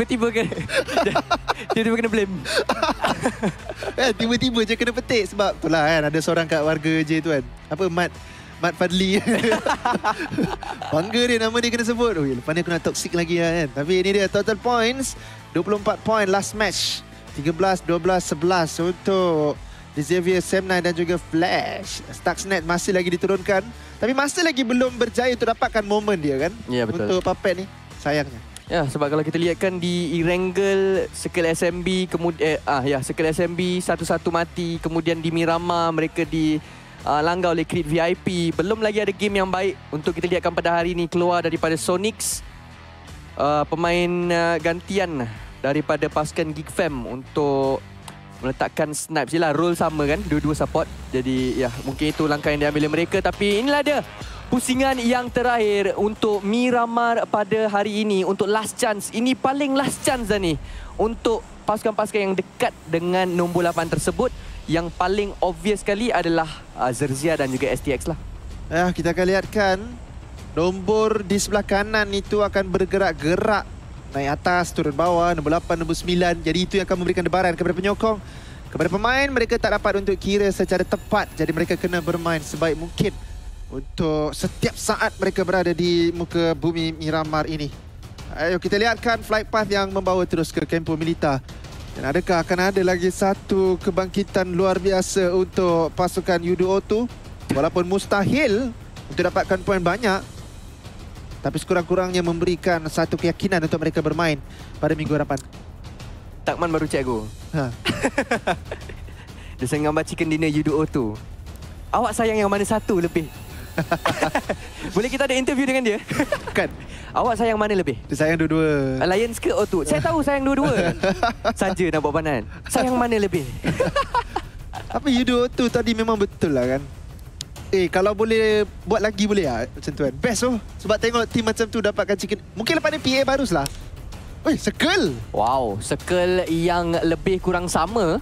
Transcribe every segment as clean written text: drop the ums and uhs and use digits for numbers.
tiba-tiba tiba-tiba kena blame. Tiba-tiba je kena petik sebab itulah kan ada seorang kat warga je tu kan. Apa Mat Fadli. Bangga dia nama dia kena sebut. Oh, lepas ni aku nak toxic lagi lah kan. Tapi ini dia total points 24 point last match. 13, 12, 11 untuk Xavier, Sam9 dan juga Flash. Stuxnet masih lagi diturunkan. Tapi masih lagi belum berjaya untuk dapatkan momen dia kan. Ya, betul. Untuk Puppet ni sayangnya. Ya, sebab kalau kita lihat kan di Erangel, Circle SMB, kemudian Circle SMB satu-satu mati, kemudian di Miramar mereka langgar oleh Creed VIP. Belum lagi ada game yang baik untuk kita lihatkan pada hari ini keluar daripada Sonics. Pemain gantian daripada pasukan Geek Fam untuk meletakkan Snipes je lah. Role sama kan, dua-dua support. Jadi ya, mungkin itu langkah yang diambil oleh mereka. Tapi inilah dia pusingan yang terakhir untuk Miramar pada hari ini. Untuk last chance. Ini paling last chance dah ni. Untuk pasukan-pasukan yang dekat dengan nombor 8 tersebut. Yang paling obvious sekali adalah Zerzia dan juga STX lah. Kita akan lihatkan nombor di sebelah kanan itu akan bergerak-gerak. Naik atas, turun bawah, nombor 8, nombor 9. Jadi itu yang akan memberikan debaran kepada penyokong. Kepada pemain, mereka tak dapat untuk kira secara tepat. Jadi mereka kena bermain sebaik mungkin untuk setiap saat mereka berada di muka bumi Miramar ini. Ayo kita lihatkan flight path yang membawa terus ke Kempo Milita. Dan adakah akan ada lagi satu kebangkitan luar biasa untuk pasukan Yudo-O2? Walaupun mustahil untuk dapatkan poin banyak, tapi sekurang-kurangnya memberikan satu keyakinan untuk mereka bermain pada minggu hadapan. Takman baru cek aku. Dia senang gambar chicken dinner Yudo-O2. Awak sayang yang mana satu lebih? Boleh kita ada interview dengan dia? Kan? Awak sayang mana lebih? Dia sayang dua-dua. Alliance ke O2? Saya tahu sayang dua-dua. Saja nak buat panan. Sayang mana lebih? Tapi Yudo-O2 tadi memang betul lah kan. Kalau boleh buat lagi boleh lah macam tu kan. Best tu. Sebab tengok tim macam tu dapatkan chicken. Mungkin lepas ni PA baru lah. Circle. Wow, Circle yang lebih kurang sama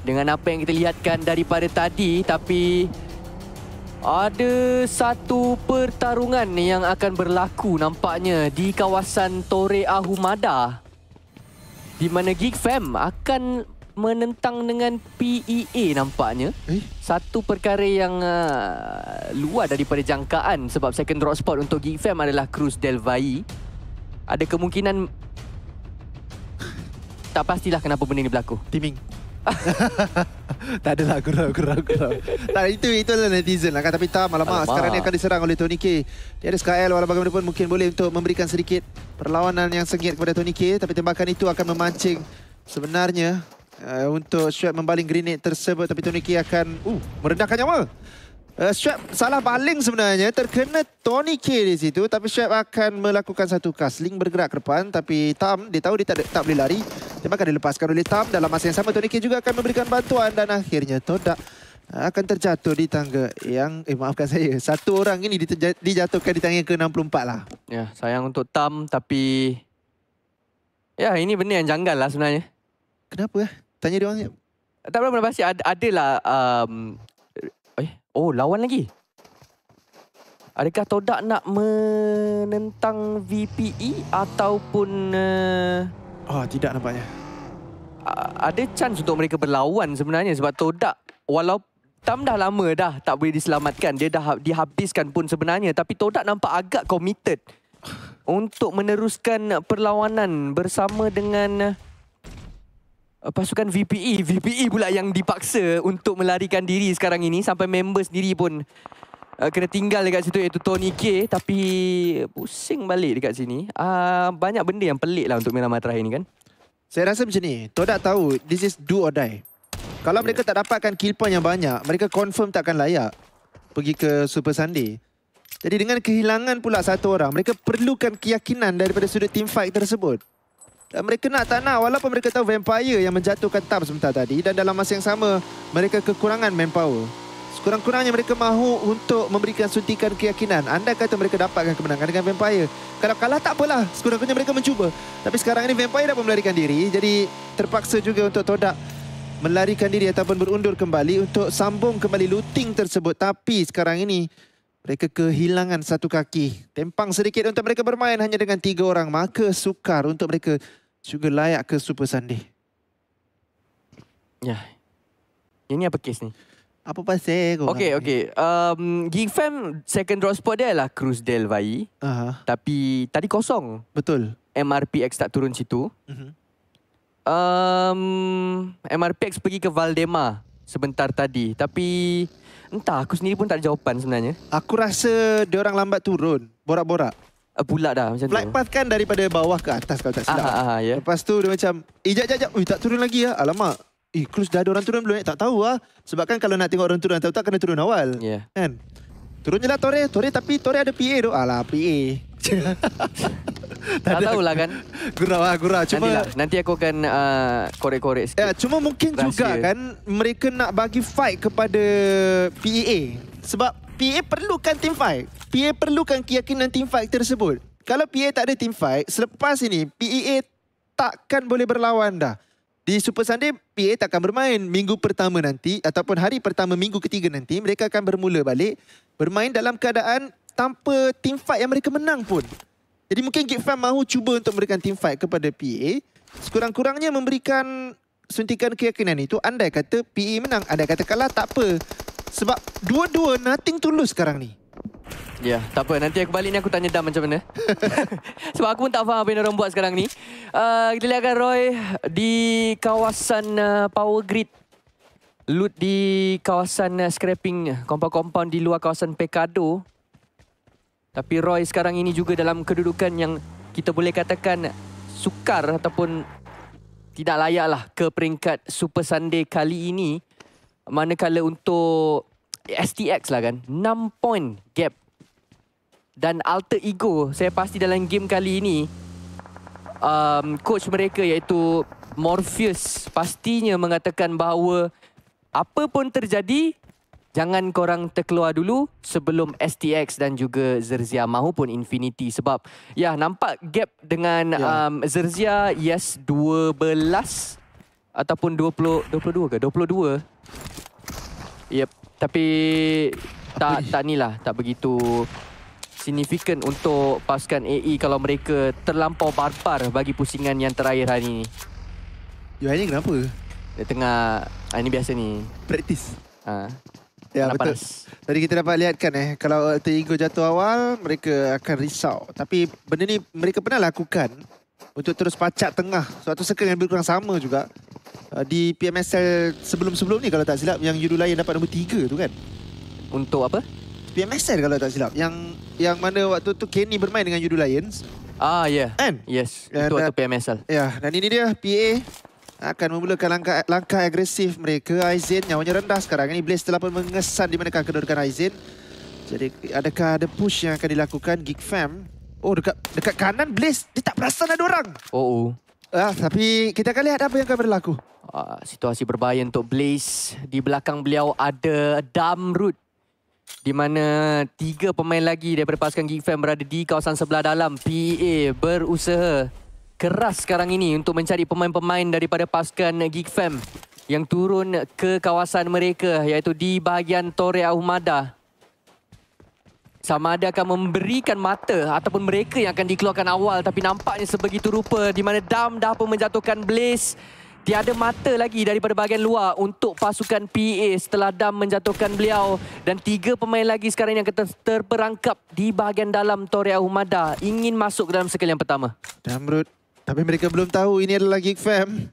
dengan apa yang kita lihatkan daripada tadi. Tapi ada satu pertarungan yang akan berlaku nampaknya di kawasan Tore Ahumada, di mana Geek Fam akan menentang dengan PEA nampaknya. Satu perkara yang luar daripada jangkaan sebab second drop spot untuk Geek Fam adalah Cruz Del Valle. Ada kemungkinan tak pastilah kenapa benda ni berlaku. Teaming. Tak adalah gurau. Tak, itu adalah netizen lah kan. Tapi tak, alamak. Sekarang ni akan diserang oleh Tony K. Dia ada Skyl, walau bagaimanapun mungkin boleh untuk memberikan sedikit perlawanan yang sengit kepada Tony K. Tapi tembakan itu akan memancing sebenarnya untuk Strap membaling grenade tersebut. Tapi Tony K akan merendahkan nyawa. Strap salah baling sebenarnya. Terkena Tony K di situ. Tapi Strap akan melakukan satu cast. Link bergerak ke depan. Tapi Tam, dia tahu dia tak boleh lari. Tembakan dilepaskan oleh Tam. Dalam masa yang sama, Tony K juga akan memberikan bantuan. Dan akhirnya Todak akan terjatuh di tangga yang... maafkan saya. Satu orang ini dijatuhkan di tangga ke-64 lah. Ya, sayang untuk Tam. Tapi... ya, ini benda yang janggal lah sebenarnya. Kenapa? Tanya dia orang. Tak berapa pasti. Adalah... lawan lagi. Adakah Todak nak menentang VPE ataupun... tidak nampaknya. Ada chance untuk mereka berlawan sebenarnya sebab Todak, walau Tam dah lama dah tak boleh diselamatkan. Dia dah dihabiskan pun sebenarnya. Tapi Todak nampak agak committed untuk meneruskan perlawanan bersama dengan pasukan VPE. VPE pula yang dipaksa untuk melarikan diri sekarang ini. Sampai member sendiri pun kena tinggal dekat situ, iaitu Tony K. Tapi pusing balik dekat sini. Banyak benda yang pelik lah untuk Miramar terakhir ni kan. Saya rasa macam ni. Todak tahu this is do or die. Kalau mereka tak dapatkan kill point yang banyak, mereka confirm takkan layak pergi ke Super Sunday. Jadi dengan kehilangan pula satu orang, mereka perlukan keyakinan daripada sudut team fight tersebut. Dan mereka nak tak nak, walaupun mereka tahu Vampire yang menjatuhkan Tam sebentar tadi, dan dalam masa yang sama mereka kekurangan manpower. Sekurang-kurangnya mereka mahu untuk memberikan suntikan keyakinan. Andai kata mereka dapatkan kemenangan dengan Vampire. Kalau kalah tak apalah, sekurang-kurangnya mereka mencuba. Tapi sekarang ini Vampire dapat melarikan diri, jadi terpaksa juga untuk Todak melarikan diri ataupun berundur kembali untuk sambung kembali looting tersebut. Tapi sekarang ini mereka kehilangan satu kaki. Tempang sedikit untuk mereka bermain hanya dengan 3 orang. Maka sukar untuk mereka juga layak ke Super Sunday. Ya. Ini apa kes ni? Apa pasal kau? Okay. Geek Fam second draw spot dia adalah Cruz Del Valle. Tapi tadi kosong. Betul. MRPX tak turun situ. MRPX pergi ke Valdemar sebentar tadi. Tapi entah, aku sendiri pun tak ada jawapan sebenarnya. Aku rasa dia orang lambat turun. Borak-borak. Pula dah macam Flight tu. path kan daripada bawah ke atas kalau tak silap. Ya. Lepas tu dia macam, jap. Ui, tak turun lagi ya. Alamak. Cruz dah ada orang turun belum? Tak tahu lah. Sebab kan kalau nak tengok orang turun, tahu tak kena turun awal. Ya. Kan? Turun je lah Torre, tapi Torre ada PA tu. Alah, PA. Tak tahulah kan. Gurau. Cuma nanti aku akan korek-korek sikit. Cuma mungkin rahsia. juga kan mereka nak bagi fight kepada PEA. Sebab PEA perlukan team fight. PEA perlukan keyakinan team fight tersebut. Kalau PEA tak ada team fight, selepas ini PEA takkan boleh berlawan dah. Di Super Sunday, PEA takkan bermain minggu pertama nanti ataupun hari pertama minggu ketiga nanti. Mereka akan bermula balik bermain dalam keadaan tanpa team fight yang mereka menang pun. Jadi mungkin Geek Fam mahu cuba untuk memberikan team fight kepada PEA. Sekurang-kurangnya memberikan suntikan keyakinan itu. Andai kata PEA menang, andai kata kalah, tak apa. Sebab dua-dua nothing to lose sekarang ni. Ya, tak apa. Nanti aku balik ni aku tanya Dam macam mana. Sebab aku pun tak faham apa yang orang buat sekarang ni. Kita lihatkan Roy di kawasan power grid. Loot di kawasan scrapping compound-compound di luar kawasan Pecado. Tapi Roy sekarang ini juga dalam kedudukan yang kita boleh katakan sukar ataupun tidak layak lah ke peringkat Super Sunday kali ini. Manakala untuk STX lah kan, 6 point gap. Dan Alter Ego, saya pasti dalam game kali ini, coach mereka iaitu Morpheus pastinya mengatakan bahawa apa pun terjadi, jangan korang terkeluar dulu sebelum STX dan juga Zerzia mahupun Infinity. Sebab ya, nampak gap dengan Zerzia, yes, 12 ataupun 22 ke? 22. Yep, tapi tak begitu signifikan untuk pasukan AE kalau mereka terlampau barbar bagi pusingan yang terakhir hari ini. Ini kenapa? Dia tengah, ini biasa ni. Praktis. Ya, betul. panas. Tadi kita dapat lihat kan kalau Alter Ego jatuh awal, mereka akan risau. Tapi benda ni mereka pernah lakukan untuk terus pacak tengah. Suatu circle yang lebih kurang sama juga. Di PMSL sebelum-sebelum ni kalau tak silap, yang Yudulayan dapat nombor 3 tu kan. Untuk apa? PMSL kalau tak silap. Yang mana waktu tu Kenny bermain dengan Yudu Lions. Ya. Kan? Yes, itu waktu PMSL. Ya, dan ini dia PA akan memulakan langkah agresif mereka. Aizen nyawanya rendah sekarang. Ini Blaze telah pun mengesan di manakah kedudukan Aizen. Jadi adakah ada push yang akan dilakukan Geek Fam? Oh, dekat kanan Blaze. Dia tak perasan ada orang. Tapi kita akan lihat apa yang akan berlaku. Situasi berbahaya untuk Blaze. Di belakang beliau ada Damrut. Di mana 3 pemain lagi daripada pasukan Geek Fam berada di kawasan sebelah dalam. PEA berusaha keras sekarang ini untuk mencari pemain-pemain daripada pasukan Geek Fam yang turun ke kawasan mereka, iaitu di bahagian Torre Ahumada. Sama ada akan memberikan mata ataupun mereka yang akan dikeluarkan awal, tapi nampaknya sebegitu rupa di mana Dam dah pun menjatuhkan Blaze. Tiada mata lagi daripada bahagian luar untuk pasukan PEA setelah Dam menjatuhkan beliau. Dan 3 pemain lagi sekarang yang terperangkap di bahagian dalam Torre Ahumada, ingin masuk ke dalam circle yang pertama. Damrut. Tapi mereka belum tahu ini adalah Geek Fam.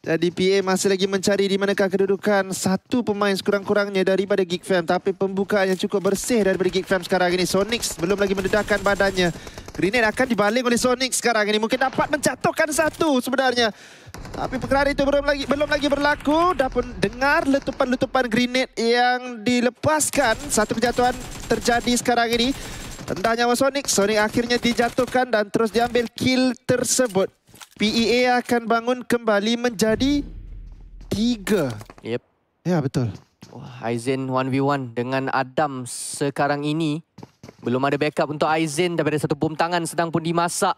Jadi PA masih lagi mencari di manakah kedudukan satu pemain sekurang-kurangnya daripada Geek Fam. Tapi pembukaan yang cukup bersih daripada Geek Fam sekarang ini. Sonics belum lagi mendedahkan badannya. Grenade akan dibaling oleh Sonics sekarang ini. Mungkin dapat menjatuhkan satu sebenarnya. Tapi perkara itu belum lagi berlaku. Dah pun dengar letupan-letupan grenade yang dilepaskan. Satu kejatuhan terjadi sekarang ini. Rendah nyawa Sonic. Sonic akhirnya dijatuhkan dan terus diambil kill tersebut. PEA akan bangun kembali menjadi 3. Yep. Ya, betul. Aizen 1v1 dengan Adam sekarang ini. Belum ada backup untuk Aizen daripada satu bom tangan sedang pun dimasak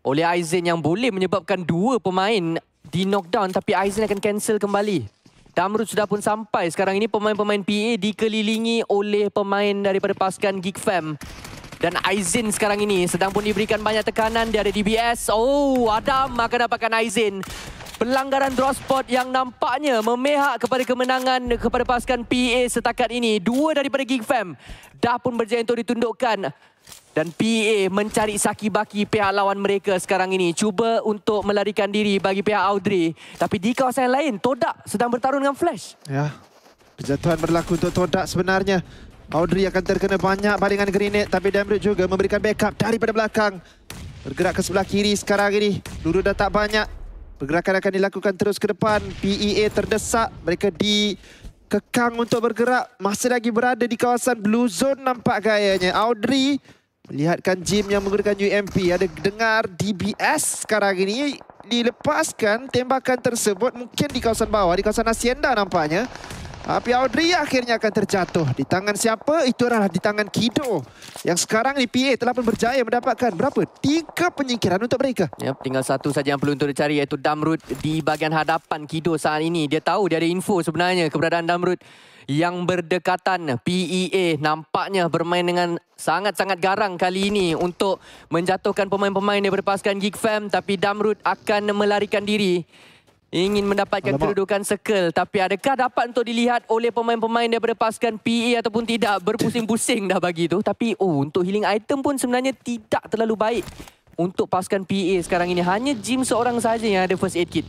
oleh Aizen yang boleh menyebabkan 2 pemain di knockdown, tapi Aizen akan cancel kembali. Damrut sudah pun sampai. Sekarang ini pemain-pemain PEA dikelilingi oleh pemain daripada pasukan Geek Fam. Dan Aizin sekarang ini sedang pun diberikan banyak tekanan. Dia ada DBS. Oh, Adam akan dapatkan Aizin. Pelanggaran drop spot yang nampaknya memihak kepada kemenangan kepada pasukan PEA setakat ini. 2 daripada Geek Fam dah pun berjaya untuk ditundukkan. Dan PEA mencari saki-baki pihak lawan mereka sekarang ini. Cuba untuk melarikan diri bagi pihak Audrey. Tapi di kawasan yang lain, Todak sedang bertarung dengan Flash. Ya, kejatuhan berlaku untuk Todak sebenarnya. Audrey akan terkena banyak balingan grenade, tapi Damrut juga memberikan backup daripada belakang. Bergerak ke sebelah kiri sekarang ini. Peluru dah tak banyak. Pergerakan akan dilakukan terus ke depan. PEA terdesak. Mereka dikekang untuk bergerak. Masih lagi berada di kawasan blue zone nampak gayanya. Audrey melihatkan Jim yang menggunakan UMP. Ada dengar DBS sekarang ini. Dilepaskan tembakan tersebut mungkin di kawasan bawah. Di kawasan Hacienda nampaknya. Tapi Audrey akhirnya akan terjatuh. Di tangan siapa? Itu adalah di tangan Kido. Yang sekarang di PA telah pun berjaya mendapatkan berapa? 3 penyingkiran untuk mereka. Yep, tinggal satu saja yang perlu untuk dicari, iaitu Damrut di bahagian hadapan Kido saat ini. Dia tahu, dia ada info sebenarnya keberadaan Damrut yang berdekatan. PEA nampaknya bermain dengan sangat-sangat garang kali ini untuk menjatuhkan pemain-pemain daripada pasukan Geek Fam. Tapi Damrut akan melarikan diri. Ingin mendapatkan kedudukan circle. Tapi adakah dapat untuk dilihat oleh pemain-pemain daripada pasukan PE ataupun tidak? Berpusing-pusing dah bagi tu. Tapi untuk healing item pun sebenarnya tidak terlalu baik untuk pasukan PE sekarang ini. Hanya Jim seorang saja yang ada first aid kit.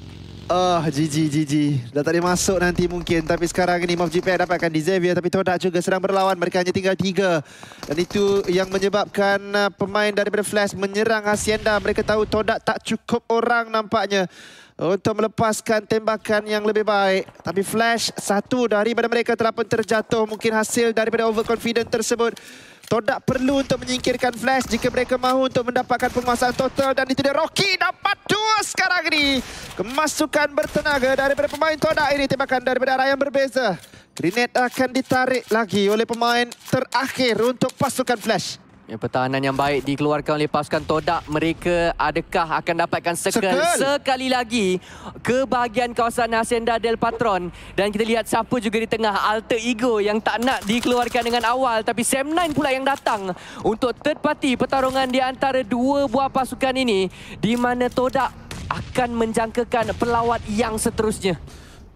GG. Dah tak boleh masuk nanti mungkin. Tapi sekarang ini Mof GPX dapatkan di Xavier. Tapi Todak juga sedang berlawan. Mereka hanya tinggal 3. Dan itu yang menyebabkan pemain daripada Flash menyerang Hacienda. Mereka tahu Todak tak cukup orang nampaknya untuk melepaskan tembakan yang lebih baik. Tapi Flash, satu daripada mereka telah pun terjatuh. Mungkin hasil daripada overconfident tersebut. Todak perlu untuk menyingkirkan Flash jika mereka mahu untuk mendapatkan penguasaan total. Dan itu dia, Rocky dapat 2 sekarang ini. Kemasukan bertenaga daripada pemain Todak ini. Tembakan daripada arah yang berbeza. Grenade akan ditarik lagi oleh pemain terakhir untuk pasukan Flash. Ya, pertahanan yang baik dikeluarkan oleh pasukan Todak. Mereka adakah akan dapatkan circle sekali lagi ke bahagian kawasan Hacienda del Patron. Dan kita lihat siapa juga di tengah, Alter Ego yang tak nak dikeluarkan dengan awal. Tapi Sam9 pula yang datang untuk third party pertarungan di antara 2 buah pasukan ini. Di mana Todak akan menjangkakan pelawat yang seterusnya.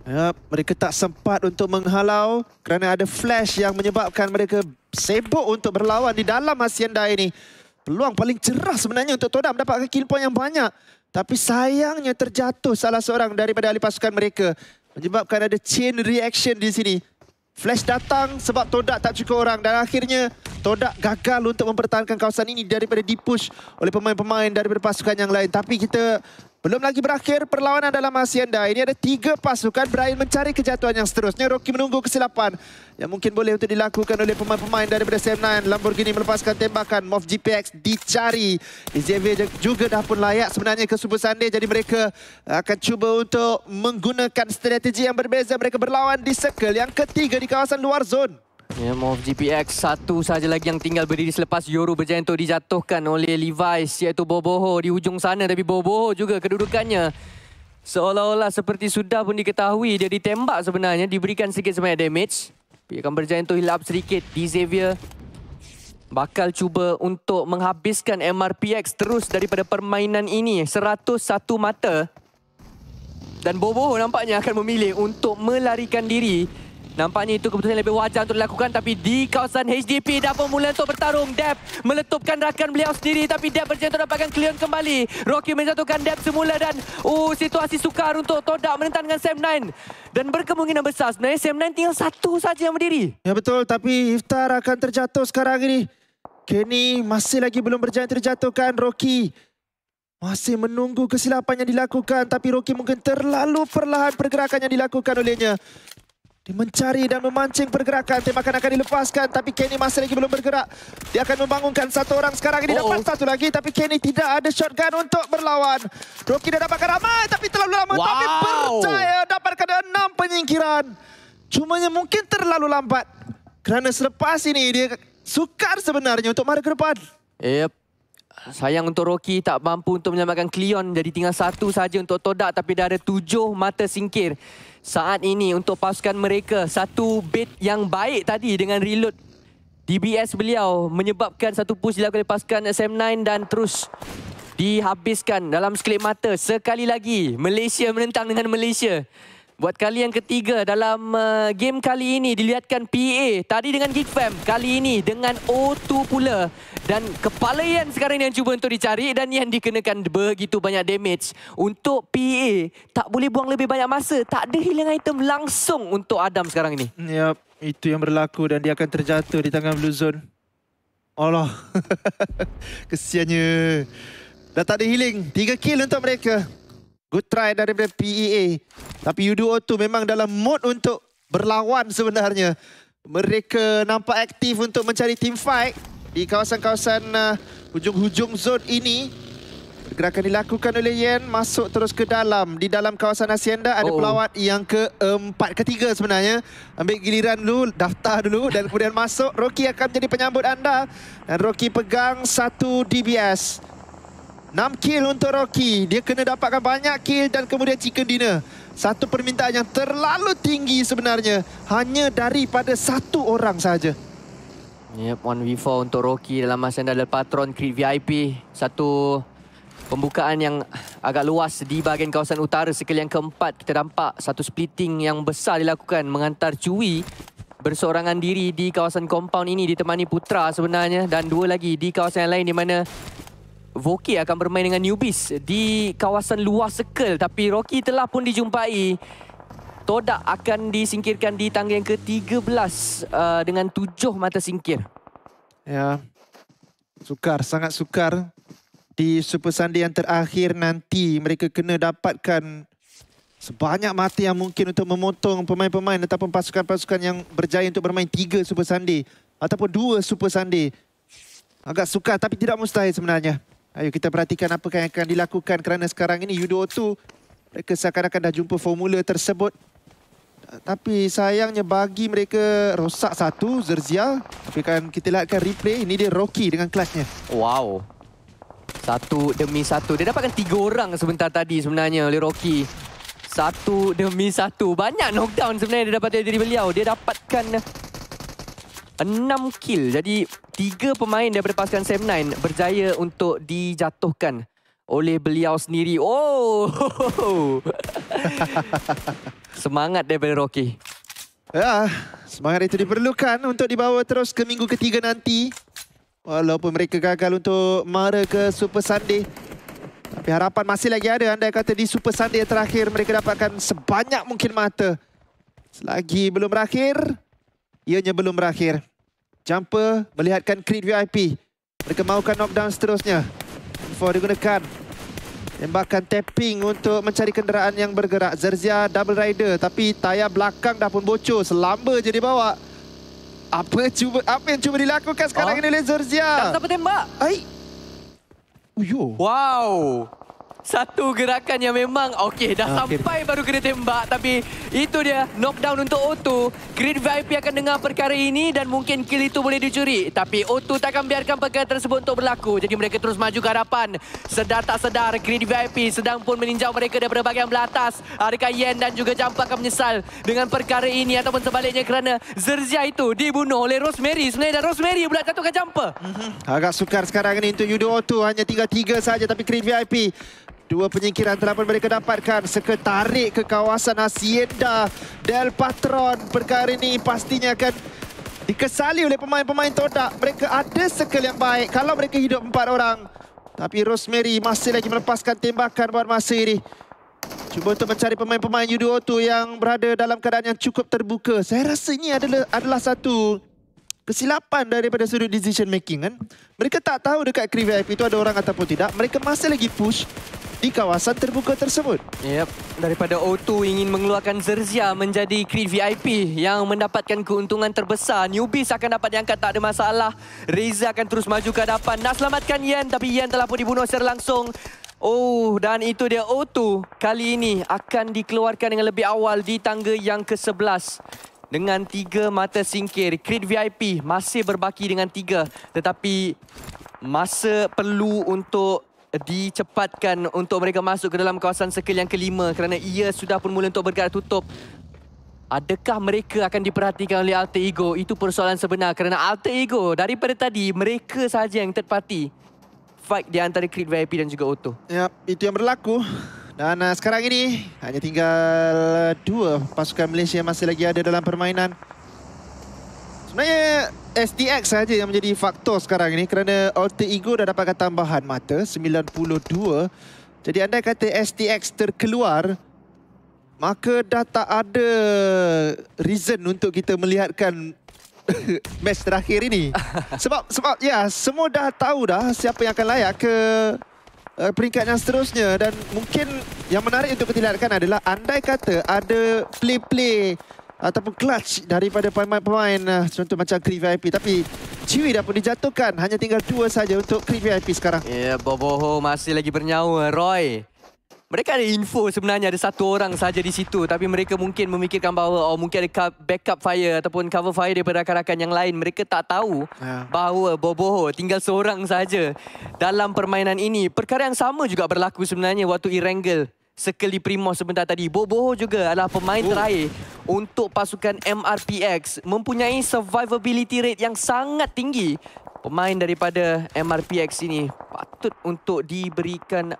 Ya, mereka tak sempat untuk menghalau kerana ada Flash yang menyebabkan mereka sibuk untuk berlawan di dalam Hacienda ini. Peluang paling cerah sebenarnya untuk Todak mendapatkan kill point yang banyak. Tapi sayangnya terjatuh salah seorang daripada ahli pasukan mereka. Menyebabkan ada chain reaction di sini. Flash datang sebab Todak tak cukup orang. Dan akhirnya Todak gagal untuk mempertahankan kawasan ini daripada dipush oleh pemain-pemain daripada pasukan yang lain. Tapi kita belum lagi berakhir perlawanan dalam Hacienda. Ini ada 3 pasukan berakhir mencari kejatuhan yang seterusnya. Rocky menunggu kesilapan yang mungkin boleh untuk dilakukan oleh pemain-pemain daripada Sam9. Lamborghini melepaskan tembakan. Mof GPX dicari. Xavier juga dah pun layak sebenarnya ke Super Sunday. Jadi mereka akan cuba untuk menggunakan strategi yang berbeza. Mereka berlawan di circle yang ketiga di kawasan luar zone. Ya, Mof GPX satu saja lagi yang tinggal berdiri selepas Yoru berjaya untuk dijatuhkan oleh Levi's, iaitu Boboho di hujung sana. Tapi Boboho juga kedudukannya seolah-olah seperti sudah pun diketahui. Dia ditembak sebenarnya, diberikan sedikit sebanyak damage. Dia akan berjaya untuk heal up sedikit. Di Xavier bakal cuba untuk menghabiskan MRPX terus daripada permainan ini. 101 mata. Dan Boboho nampaknya akan memilih untuk melarikan diri. Nampaknya itu keputusan yang lebih wajar untuk dilakukan. Tapi di kawasan HDP dah pun mula untuk bertarung. Deb meletupkan rakan beliau sendiri. Tapi Deb berjaya untuk dapatkan Cleon kembali. Rocky menjatuhkan Deb semula. Dan situasi sukar untuk Todak menentang dengan Sam9. Dan berkemungkinan besar sebenarnya Sam9 tinggal satu saja yang berdiri. Ya betul, tapi Iftar akan terjatuh sekarang ini. Kenny masih lagi belum berjaya terjatuhkan. Rocky masih menunggu kesilapan yang dilakukan. Tapi Rocky mungkin terlalu perlahan pergerakan yang dilakukan olehnya. Dia mencari dan memancing pergerakan. Tembakan akan dilepaskan. Tapi Kenny masih lagi belum bergerak. Dia akan membangunkan satu orang sekarang ini. Dapat satu lagi. Tapi Kenny tidak ada shotgun untuk berlawan. Rocky dah dapatkan ramai. Tapi terlalu lama. Tapi percaya dapatkan 6 penyingkiran. Cumanya mungkin terlalu lambat. Kerana selepas ini dia sukar sebenarnya untuk mara ke depan. Yep. Sayang untuk Rocky tak mampu untuk menyelamatkan Cleon. Jadi tinggal satu saja untuk Todak. Tapi dah ada 7 mata singkir saat ini untuk pasukan mereka. Satu bait yang baik tadi dengan reload DBS beliau menyebabkan satu push dilakukan oleh pasukan SM9 dan terus dihabiskan dalam sekelip mata. Sekali lagi Malaysia menentang dengan Malaysia. Buat kali yang ketiga dalam game kali ini dilihatkan PA. Tadi dengan Geekfam, kali ini dengan O2 pula. Dan kepala Yan sekarang yang cuba untuk dicari dan Yan dikenakan begitu banyak damage. Untuk PA, tak boleh buang lebih banyak masa. Tak ada healing item langsung untuk Adam sekarang ini. Yap, itu yang berlaku dan dia akan terjatuh di tangan Blue Zone. Allah, kesiannya. Dah tak ada healing, 3 kill untuk mereka. Good try daripada PEA. Tapi U2O2 memang dalam mood untuk berlawan sebenarnya. Mereka nampak aktif untuk mencari team fight di kawasan-kawasan hujung-hujung zone ini. Pergerakan dilakukan oleh Yen, masuk terus ke dalam. Di dalam kawasan Hacienda ada pelawat yang ketiga sebenarnya. Ambil giliran dulu, daftar dulu dan kemudian masuk. Rocky akan menjadi penyambut anda. Dan Rocky pegang 1 DBS. 6 kill untuk Rocky. Dia kena dapatkan banyak kill dan kemudian chicken dinner. Satu permintaan yang terlalu tinggi sebenarnya. Hanya daripada 1 orang saja. Yep, 1v4 untuk Rocky dalam Hacienda del Patron Creed VIP. Satu pembukaan yang agak luas di bahagian kawasan utara. Sekali yang keempat kita nampak satu splitting yang besar dilakukan menghantar Cui berseorangan diri di kawasan compound ini ditemani Putra sebenarnya. Dan 2 lagi di kawasan yang lain di mana Voki akan bermain dengan Newbies di kawasan luar circle. Tapi Rocky telah pun dijumpai. Todak akan disingkirkan di tangga yang ke-13 dengan 7 mata singkir. Ya, sukar, sangat sukar. Di Super Sunday yang terakhir nanti mereka kena dapatkan sebanyak mata yang mungkin untuk memotong pemain-pemain ataupun pasukan-pasukan yang berjaya untuk bermain 3 Super Sunday ataupun 2 Super Sunday. Agak sukar tapi tidak mustahil sebenarnya. Ayo kita perhatikan apa yang akan dilakukan kerana sekarang ini U2O2 mereka seakan-akan dah jumpa formula tersebut. Tapi sayangnya bagi mereka rosak satu Zerzia. Tapi kan kita lihatkan replay, ini dia Rocky dengan clutchnya. Wow. 1 demi 1. Dia dapatkan 3 orang sebentar tadi sebenarnya oleh Rocky. 1 demi 1. Banyak knockdown sebenarnya dia dapat dari beliau. Dia dapatkan 6 kill. Jadi 3 pemain daripada pasukan SM9 berjaya untuk dijatuhkan oleh beliau sendiri. Oh, semangat daripada Rocky. Ya, semangat itu diperlukan untuk dibawa terus ke minggu ketiga nanti. Walaupun mereka gagal untuk mara ke Super Sunday. Tapi harapan masih lagi ada. Andai kata di Super Sunday terakhir mereka dapatkan sebanyak mungkin mata. Selagi belum berakhir, ianya belum berakhir. Jumper melihatkan Creed VIP. Mereka mahukan knockdown seterusnya. Info digunakan. Tembakan tapping untuk mencari kenderaan yang bergerak. Zerzia double rider tapi tayar belakang dah pun bocor. Selamba je dibawa. Apa yang cuba dilakukan sekarang ini oleh Zerzia? Tak siapa tembak. Uyo. Wow. Satu gerakan yang memang okey dah sampai baru kena tembak. Tapi itu dia knockdown untuk O2. Creed VIP akan dengar perkara ini dan mungkin kill itu boleh dicuri. Tapi O2 takkan biarkan perkara tersebut untuk berlaku. Jadi mereka terus maju ke hadapan. Sedar tak sedar Creed VIP sedang pun meninjau mereka daripada bahagian belah atas. Adakah Yen dan juga Jumper akan menyesal dengan perkara ini ataupun sebaliknya kerana Zerzia itu dibunuh oleh Rosemary. Sebenarnya dan Rosemary pula jatuhkan Jumper. Agak sukar sekarang ini untuk U2O2. Hanya tinggal 3 saja tapi Creed VIP 2 penyingkiran telah pun mereka dapatkan. Tarik ke kawasan Hacienda del Patron. Perkara ini pastinya akan dikesali oleh pemain-pemain Todak. Mereka ada circle yang baik kalau mereka hidup 4 orang. Tapi Rosemary masih lagi melepaskan tembakan buat masa ini. Cuba untuk mencari pemain-pemain U2O2 yang berada dalam keadaan yang cukup terbuka. Saya rasa ini adalah satu kesilapan daripada sudut decision making kan. Mereka tak tahu dekat Creed VIP itu ada orang ataupun tidak. Mereka masih lagi push di kawasan terbuka tersebut. Yep, daripada O2 ingin mengeluarkan Zerzia menjadi Creed VIP yang mendapatkan keuntungan terbesar. Newbies akan dapat diangkat, tak ada masalah. Reza akan terus maju ke hadapan. Nak selamatkan Yen, tapi Yen telah pun dibunuh secara langsung. Oh, dan itu dia O2. Kali ini akan dikeluarkan dengan lebih awal di tangga yang ke-11. Dengan 3 mata singkir. Creed VIP masih berbaki dengan 3. Tetapi masa perlu untuk dicepatkan untuk mereka masuk ke dalam kawasan circle yang ke-5 kerana ia sudah pun mula untuk bergerak tutup. Adakah mereka akan diperhatikan oleh Alter Ego? Itu persoalan sebenar kerana Alter Ego daripada tadi mereka sahaja yang third party fight di antara Creed VIP dan juga Otto. Ya, itu yang berlaku. Dan sekarang ini hanya tinggal 2 pasukan Malaysia yang masih lagi ada dalam permainan. Sebenarnya STX saja yang menjadi faktor sekarang ini kerana Alter Ego dah dapatkan tambahan mata 92. Jadi andai kata STX terkeluar, maka dah tak ada reason untuk kita melihatkan match terakhir ini. Sebab ya, semua dah tahu dah siapa yang akan layak ke peringkat yang seterusnya. Dan mungkin yang menarik untuk kita lihatkan adalah andai kata ada play-play ataupun clutch daripada pemain-pemain contoh macam Creed VIP. Tapi Ciwi dah pun dijatuhkan. Hanya tinggal 2 saja untuk Creed VIP sekarang. Ya, Boboho masih lagi bernyawa. Roy, mereka ada info sebenarnya ada 1 orang saja di situ, tapi mereka mungkin memikirkan bahawa mungkin ada backup fire ataupun cover fire daripada rakan-rakan yang lain. Mereka tak tahu bahawa Boboho tinggal seorang saja dalam permainan ini. Perkara yang sama juga berlaku sebenarnya waktu Erangel circle di Primos sebentar tadi. Boboho juga adalah pemain terakhir untuk pasukan MRPX, mempunyai survivability rate yang sangat tinggi. Pemain daripada MRPX ini patut untuk diberikan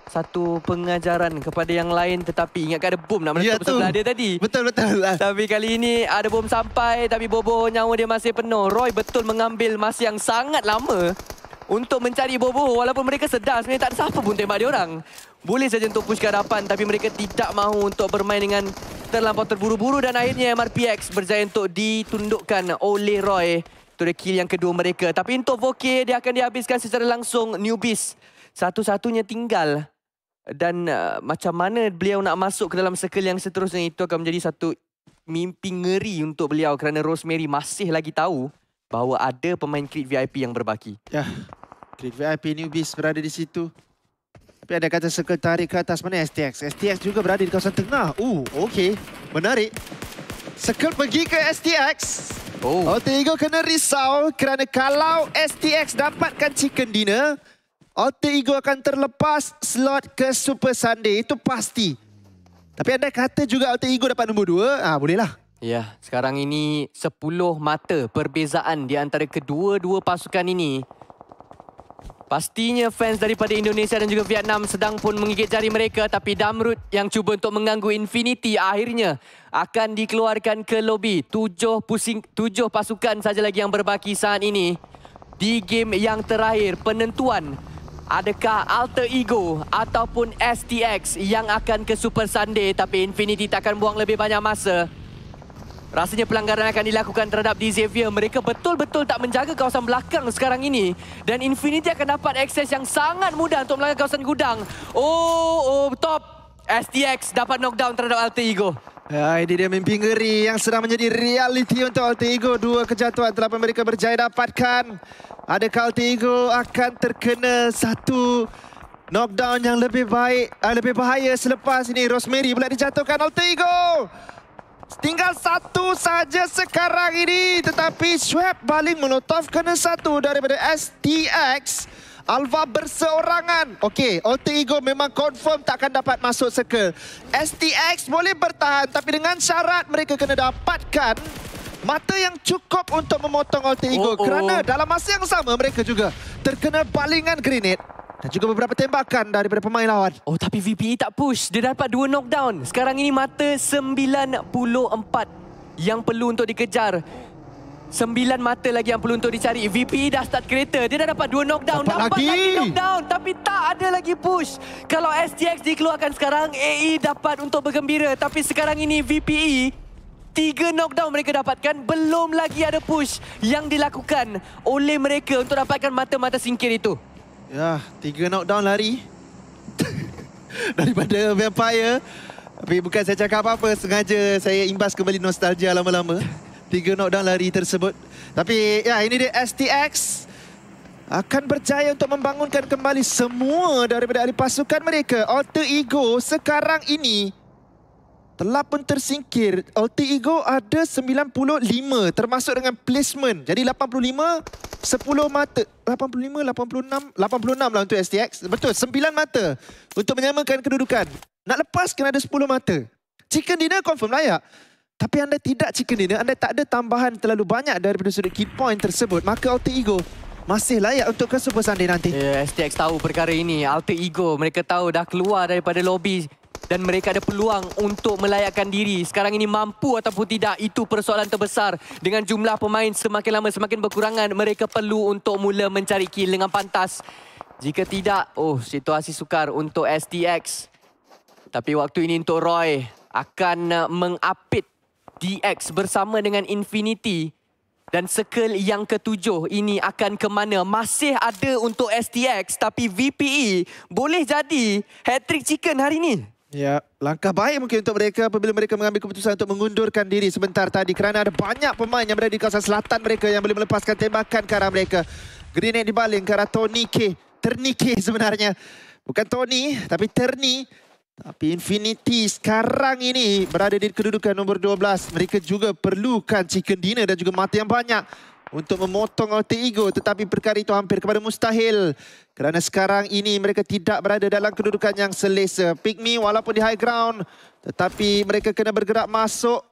satu pengajaran kepada yang lain, tetapi ingatkan ada bom nak meletup sebelah dia tadi. Betul. Tapi kali ini ada bom sampai, tapi Boboho nyawa dia masih penuh. Roy betul mengambil masa yang sangat lama untuk mencari Boboho, walaupun mereka sedar sebenarnya tak ada siapa pun tembak dia orang. Boleh saja untuk push ke hadapan, tapi mereka tidak mahu untuk bermain dengan terlampau terburu-buru dan akhirnya MRPX berjaya untuk ditundukkan oleh Roy. Itu dia kill yang kedua mereka. Tapi untuk 4K dia akan dihabiskan secara langsung. Newbies satu-satunya tinggal. Dan macam mana beliau nak masuk ke dalam circle yang seterusnya, itu akan menjadi satu mimpi ngeri untuk beliau kerana Rosemary masih lagi tahu bahawa ada pemain Creed VIP yang berbaki. Ya, Creed VIP Newbies berada di situ. Tapi ada kata circle tarik ke atas, mana STX? STX juga berada di kawasan tengah. Okey, menarik. Circle pergi ke STX. Alter Ego kena risau kerana kalau STX dapatkan chicken dinner, Alter Ego akan terlepas slot ke Super Sunday. Itu pasti. Tapi anda kata juga Alter Ego dapat nombor 2. Bolehlah. Ya, sekarang ini 10 mata perbezaan di antara kedua-dua pasukan ini. Pastinya fans daripada Indonesia dan juga Vietnam sedang pun menggigit jari mereka. Tapi Damrut yang cuba untuk mengganggu Infinity akhirnya akan dikeluarkan ke lobi. 7 pasukan saja lagi yang berbaki saat ini. Di game yang terakhir, penentuan. Adakah Alter Ego ataupun STX yang akan ke Super Sunday? Tapi Infinity tak akan buang lebih banyak masa. Rasanya pelanggaran akan dilakukan terhadap Xavier. Mereka betul-betul tak menjaga kawasan belakang sekarang ini. Dan Infinity akan dapat akses yang sangat mudah untuk melanggar kawasan gudang. Top. STX dapat knockdown terhadap Alter Ego. Ya, ini dia mimpi ngeri yang sedang menjadi realiti untuk Alter Ego. 2 kejatuhan telah mereka berjaya dapatkan. Adakah Alter Ego akan terkena satu knockdown yang lebih baik, lebih bahaya selepas ini? Rosemary pula dijatuhkan. Alter Ego tinggal 1 saja sekarang ini. Tetapi swap baling molotov kena 1 daripada STX. Alva berseorangan. Okey, Alter Ego memang confirm takkan dapat masuk circle. STX boleh bertahan, tapi dengan syarat mereka kena dapatkan mata yang cukup untuk memotong Alter Ego. Kerana dalam masa yang sama mereka juga terkena balingan grenade dan juga beberapa tembakan daripada pemain lawan. Tapi VPE tak push. Dia dapat 2 knockdown. Sekarang ini mata 94 yang perlu untuk dikejar. 9 mata lagi yang perlu untuk dicari. VPE dah start kereta. Dia dah dapat 2 knockdown. Dapat lagi knockdown. Tapi tak ada lagi push. Kalau STX dikeluarkan sekarang, AE dapat untuk bergembira. Tapi sekarang ini VPE 3 knockdown mereka dapatkan. Belum lagi ada push yang dilakukan oleh mereka untuk dapatkan mata-mata singkir itu. Ya, 3 knockdown lari daripada Vampire. Tapi bukan saya cakap apa-apa. Sengaja saya imbas kembali nostalgia lama-lama. 3 knockdown lari tersebut. Tapi ya, ini dia STX akan berjaya untuk membangunkan kembali semua daripada ahli pasukan mereka. Alter Ego sekarang ini telah pun tersingkir. Alter Ego ada 95 termasuk dengan placement. Jadi 85, 10 mata. 85, 86, 86 lah untuk STX. Betul, 9 mata untuk menyamakan kedudukan. Nak lepas kena ada 10 mata. chicken dinner confirm layak. Tapi anda tidak chicken dinner, anda tak ada tambahan terlalu banyak daripada sudut kill point tersebut, maka Alter Ego masih layak untuk ke Super Sunday nanti. STX tahu perkara ini. Alter Ego mereka tahu dah keluar daripada lobby dan mereka ada peluang untuk melayakkan diri. Sekarang ini mampu ataupun tidak, itu persoalan terbesar. Dengan jumlah pemain semakin lama semakin berkurangan, mereka perlu untuk mula mencari kill dengan pantas. Jika tidak, situasi sukar untuk STX. Tapi waktu ini untuk Roy akan mengapit DX bersama dengan Infinity. Dan circle yang ketujuh ini akan ke mana? Masih ada untuk STX, tapi VPE boleh jadi hat-trick chicken hari ini. Ya, langkah baik mungkin untuk mereka apabila mereka mengambil keputusan untuk mengundurkan diri sebentar tadi kerana ada banyak pemain yang berada di kawasan selatan mereka yang boleh melepaskan tembakan ke arah mereka. Grenade dibaling ke arah Tony K. Terni K sebenarnya. Bukan Tony, tapi Terni. Tapi Infinity sekarang ini berada di kedudukan nombor 12. Mereka juga perlukan chicken dinner dan juga mata yang banyak untuk memotong Alter Ego, tetapi perkara itu hampir kepada mustahil kerana sekarang ini mereka tidak berada dalam kedudukan yang selesa. Pygmy walaupun di high ground, tetapi mereka kena bergerak masuk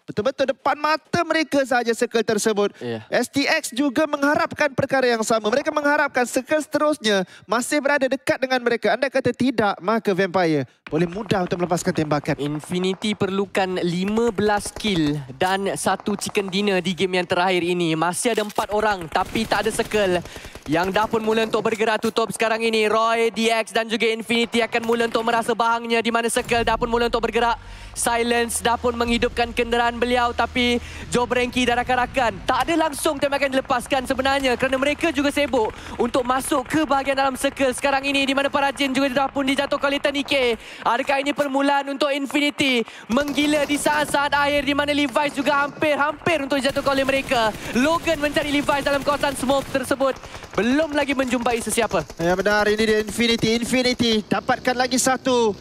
betul-betul depan mata mereka sahaja circle tersebut. STX juga mengharapkan perkara yang sama. Mereka mengharapkan circle seterusnya masih berada dekat dengan mereka. Anda kata tidak, maka Vampire boleh mudah untuk melepaskan tembakan. Infinity perlukan 15 kill dan 1 chicken dinner di game yang terakhir ini. Masih ada 4 orang tapi tak ada circle. Yang dah pun mula untuk bergerak tutup sekarang ini. Roy, DX dan juga Infinity akan mula untuk merasa bahangnya di mana circle dah pun mula untuk bergerak. Silence dah pun menghidupkan kenderaan beliau, tapi Joe Branky dan rakan-rakan tak ada langsung tembakan dilepaskan sebenarnya kerana mereka juga sibuk untuk masuk ke bahagian dalam circle sekarang ini di mana para Jin juga dah pun dijatuhkan oleh Tony K. Adakah ini permulaan untuk Infinity menggila di saat-saat akhir di mana Levi's juga hampir untuk dijatuhkan oleh mereka. Logan mencari Levi's dalam kawasan smoke tersebut. Belum lagi menjumpai sesiapa. Ya benar, ini dia Infinity. Infinity dapatkan lagi satu.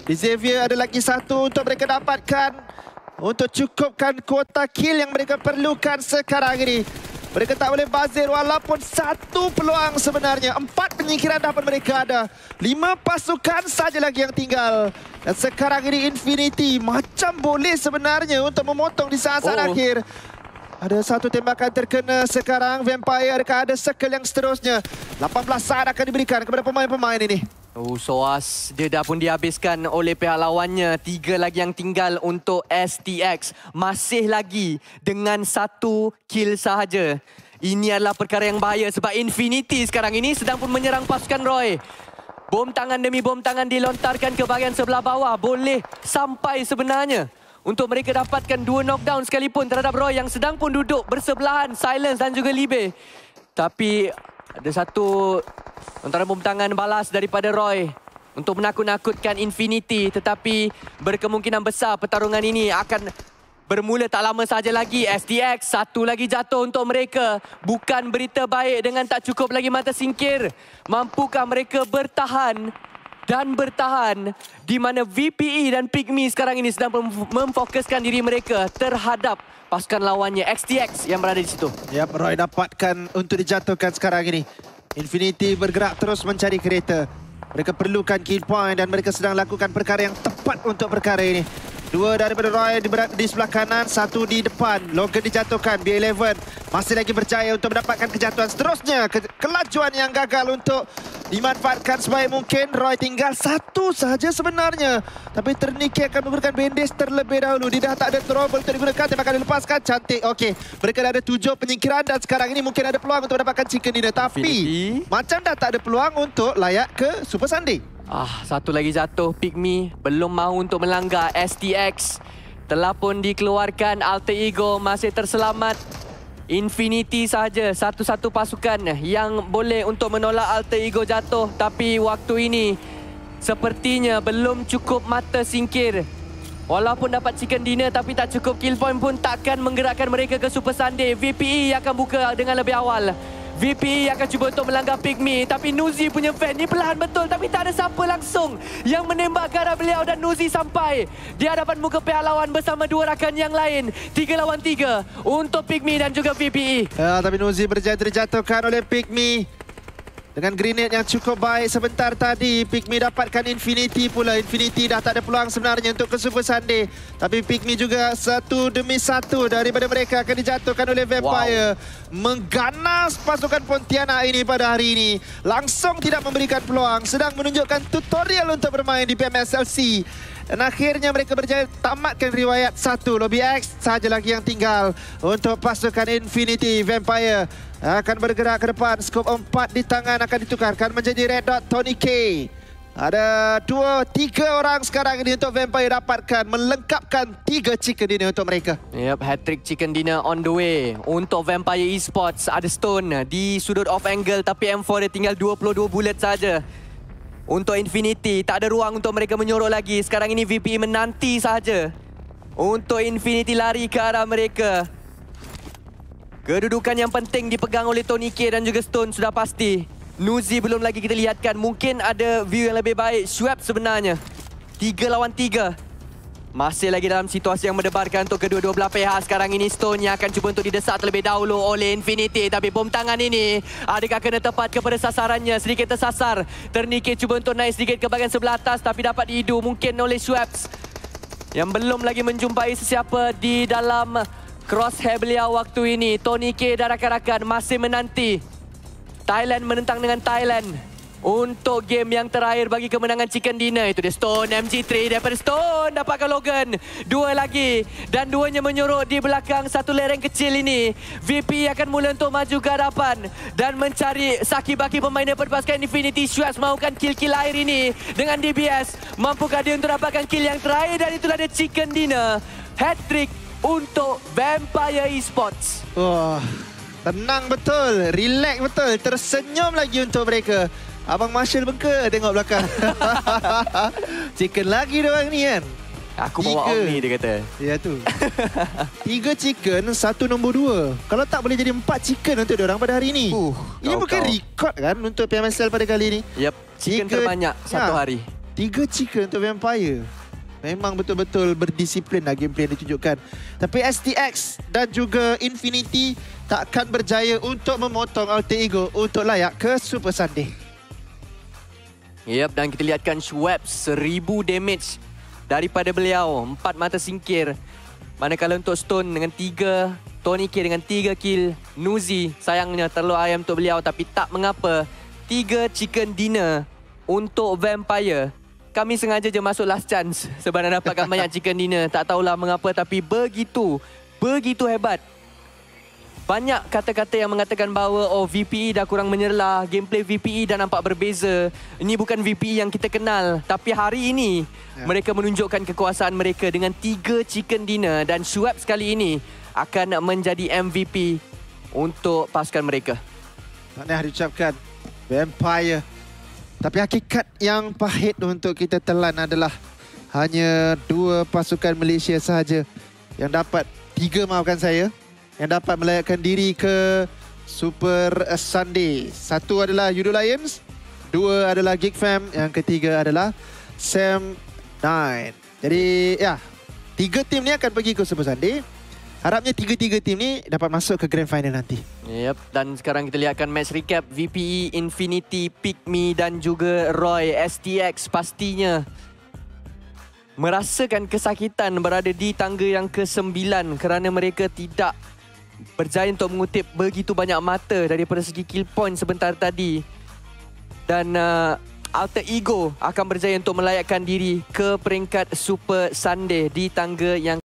Di Xavier ada lagi satu untuk mereka dapatkan untuk cukupkan kuota kill yang mereka perlukan sekarang ini. Mereka tak boleh bazir walaupun satu peluang sebenarnya. 4 penyingkiran dapat mereka ada. 5 pasukan saja lagi yang tinggal. Dan sekarang ini Infinity macam boleh sebenarnya untuk memotong di saat-saat akhir. Ada satu tembakan terkena sekarang. Vampire, adakah ada circle yang seterusnya? 18 saat akan diberikan kepada pemain-pemain ini. Soas dia dah pun dihabiskan oleh pihak lawannya. 3 lagi yang tinggal untuk STX. Masih lagi dengan 1 kill sahaja. Ini adalah perkara yang bahaya sebab Infinity sekarang ini sedang pun menyerang pasukan Roy. Bom tangan demi bom tangan dilontarkan ke bahagian sebelah bawah. Boleh sampai sebenarnya untuk mereka dapatkan 2 knockdown sekalipun terhadap Roy yang sedang pun duduk bersebelahan Silence dan juga Libe. Tapi ada satu antara bom tangan balas daripada Roy untuk menakut-nakutkan Infinity, tetapi berkemungkinan besar pertarungan ini akan bermula tak lama saja lagi. STX satu lagi jatuh untuk mereka. Bukan berita baik dengan tak cukup lagi mata singkir. Mampukah mereka bertahan dan bertahan di mana VPE dan Pygmy sekarang ini sedang memfokuskan diri mereka terhadap pasukan lawannya XTX yang berada di situ. Yap, Roy dapatkan untuk dijatuhkan sekarang ini. Infinity bergerak terus mencari kereta. Mereka perlukan kill point dan mereka sedang lakukan perkara yang tepat untuk perkara ini. 2 daripada Roy di sebelah kanan, 1 di depan. Logan dijatuhkan, B11 masih lagi berjaya untuk mendapatkan kejatuhan seterusnya. Kelajuan yang gagal untuk dimanfaatkan sebaik mungkin. Roy tinggal 1 sahaja sebenarnya. Tapi Terniki akan memberikan bandage terlebih dahulu. Dia dah tak ada trouble untuk digunakan. Tembakan dilepaskan, cantik. Okey, mereka dah ada 7 penyingkiran dan sekarang ini mungkin ada peluang untuk mendapatkan chicken dinner. Tapi macam dah tak ada peluang untuk layak ke Super Sunday. Satu lagi jatuh. Pygmy belum mahu untuk melanggar. STX telah pun dikeluarkan. Alter Ego masih terselamat. Infinity sahaja satu-satu pasukan yang boleh untuk menolak Alter Ego jatuh. Tapi waktu ini sepertinya belum cukup mata singkir. Walaupun dapat chicken dinner tapi tak cukup kill point pun takkan menggerakkan mereka ke Super Sunday. VPE akan buka dengan lebih awal. VPE akan cuba untuk melanggar Pygmy, tapi Nuzi punya fan ni perlahan betul, tapi tak ada siapa langsung yang menembak ke arah beliau dan Nuzi sampai di hadapan muka pihak lawan bersama 2 rakan yang lain. 3 lawan 3 untuk Pygmy dan juga VPE. Tapi Nuzi berjaya terjatuhkan oleh Pygmy. Dengan grenade yang cukup baik sebentar tadi, Pikmi dapatkan Infinity pula. Infinity dah tak ada peluang sebenarnya untuk ke Super Sunday. Tapi Pikmi juga satu demi satu daripada mereka akan dijatuhkan oleh Vampire. Mengganas pasukan Pontianak ini pada hari ini. Langsung tidak memberikan peluang. Sedang menunjukkan tutorial untuk bermain di PMSLC. Dan akhirnya mereka berjaya tamatkan riwayat 1. Lobby X sahaja lagi yang tinggal untuk pasukan Infinity. Vampire akan bergerak ke depan. Skop 4 di tangan akan ditukarkan menjadi Red Dot Tony K. Ada 2-3 orang sekarang ini untuk Vampire dapatkan. Melengkapkan 3 chicken dinner untuk mereka. Yep, hat-trick chicken dinner on the way. Untuk Vampire Esports, ada Stone di sudut off angle. Tapi M4 dia tinggal 22 bullet saja. Untuk Infinity, tak ada ruang untuk mereka menyorok lagi. Sekarang ini VPE menanti sahaja untuk Infinity lari ke arah mereka. Kedudukan yang penting dipegang oleh Tony K dan juga Stone sudah pasti. Nuzi belum lagi kita lihatkan. Mungkin ada view yang lebih baik. Swap sebenarnya. 3 lawan 3. Masih lagi dalam situasi yang mendebarkan untuk kedua-dua belah pihak. Sekarang ini Stone yang akan cuba untuk didesak terlebih dahulu oleh Infinity. Tapi bom tangan ini, adakah kena tepat kepada sasarannya? Sedikit tersasar. Ternikit cuba untuk naik sedikit ke bahagian sebelah atas. Tapi dapat diidu mungkin oleh Swaps. Yang belum lagi menjumpai sesiapa di dalam crosshair beliau waktu ini. Tony K dan rakan-rakan masih menanti. Thailand menentang dengan Thailand. Untuk game yang terakhir bagi kemenangan Chicken Dinner. Itu dia Stone, MG3 daripada Stone. Dapatkan Logan. 2 lagi. Dan duanya menyorok di belakang satu lereng kecil ini. VP akan mula untuk maju ke hadapan. Dan mencari saki-baki pemain daripada pasukan Infinity. Schwartz mahukan kill-kill air ini. Dengan DBS. Mampukah dia untuk dapatkan kill yang terakhir. Dan itulah dia Chicken Dinner. Hat-trick untuk Vampire Esports. Wah, tenang betul. Relax betul. Tersenyum lagi untuk mereka. Abang Marshall bengke tengok belakang. Chicken lagi dia orang ni kan. Aku bawa Omni dia kata. Ya tu. 3 chicken, 1 nombor 2. Kalau tak boleh jadi 4 chicken untuk dia orang pada hari ini. Ini bukan rekod kan untuk PMSL pada kali ini. Yep, chicken terbanyak satu hari. 3 chicken untuk Vampire. Memang betul-betul berdisiplin lah gameplay yang ditunjukkan. Tapi STX dan juga Infinity takkan berjaya untuk memotong Alter Ego untuk layak ke Super Sunday. Yep, dan kita lihatkan Schweppes 1000 damage daripada beliau. 4 mata singkir. Manakala untuk Stone dengan 3, Tony K dengan 3 kill. Nuzi sayangnya terlalu ayam untuk beliau tapi tak mengapa. 3 chicken dinner untuk Vampire. Kami sengaja je masuk last chance sebab nak dapatkan banyak chicken dinner. Tak tahulah mengapa tapi begitu hebat. Banyak kata-kata yang mengatakan bahawa VPE dah kurang menyerlah. Gameplay VPE dah nampak berbeza. Ini bukan VPE yang kita kenal. Tapi hari ini mereka menunjukkan kekuasaan mereka dengan 3 chicken dinner. Dan Schweppes kali ini akan menjadi MVP untuk pasukan mereka. Tahniah diucapkan Vampire. Tapi hakikat yang pahit untuk kita telan adalah hanya 2 pasukan Malaysia sahaja yang dapat 3 maafkan saya. Yang dapat melayakkan diri ke Super Sunday. 1 adalah Yudo Lions, 2 adalah Geek Fam, yang ketiga adalah Sam9. Jadi ya, 3 tim ni akan pergi ke Super Sunday. Harapnya 3-3 tim ni dapat masuk ke Grand Final nanti. Yep, dan sekarang kita lihatkan match recap. VPE, Infinity, Pikmi dan juga Roy. STX pastinya merasakan kesakitan berada di tangga yang ke-9 kerana mereka tidak berjaya untuk mengutip begitu banyak mata daripada segi kill point sebentar tadi. Dan Alter Ego akan berjaya untuk melayakkan diri ke peringkat Super Sunday di tangga yang